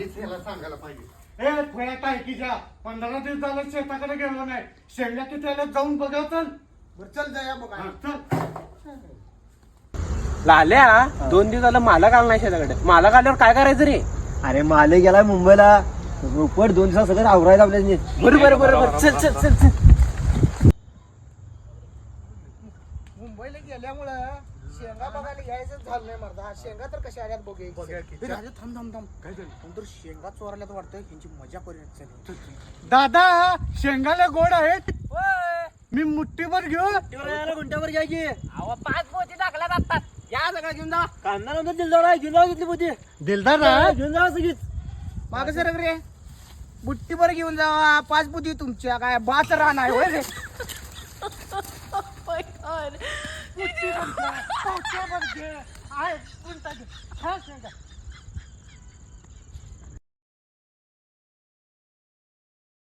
आधीच याला सांगायला पाहिजे. ए थोड्या टायकीच्या 15 दिवस झालं शेताकडे गेलो नाही. शेंगा की त्याला जाऊन बघा चल. बरं चल जाया बघा. हा, चल. लाल्या 2 दिवस झालं मालक आला नाही शेताकडे. मालक आल्यावर काय करायचं रे? अरे माले गेलाय मुंबईला. रोपट 2 दिवसात सगळं आवरायचं आपल्याला. बरोबर चल चल चल चल. मुंबईला गेल्यामुळं शेंगा बघायला यायचं झालं नाही मर्दा. शेंगा तर कशा आल्यात बघूया की. ए, राजा थांब थांब थांब. काय झालं? नंतर शेंगा चोरायला तर वाटतं ह्यांची मजा करूया. चल दादा शेंगाला गोड आहेत. मी मुठ्ठीभर घेऊ. गुंट्यावर घ्या की. 5 पोती टाकला जातात. या सगळं घेऊन जा. कांदा नंतर दिलदार आहे. घेऊन जाऊ तिथली पोती. दिलदार आहे. घेऊन जा सगळीच. माग सर रे बुट्टीभर घेऊन जावा. 5 बुद्धी तुमच्या काय बाच राहणार होय रे. मुठ्ठीभर घे. पावसाभर घे. आहे, गुंता घे. हा, शेंगा.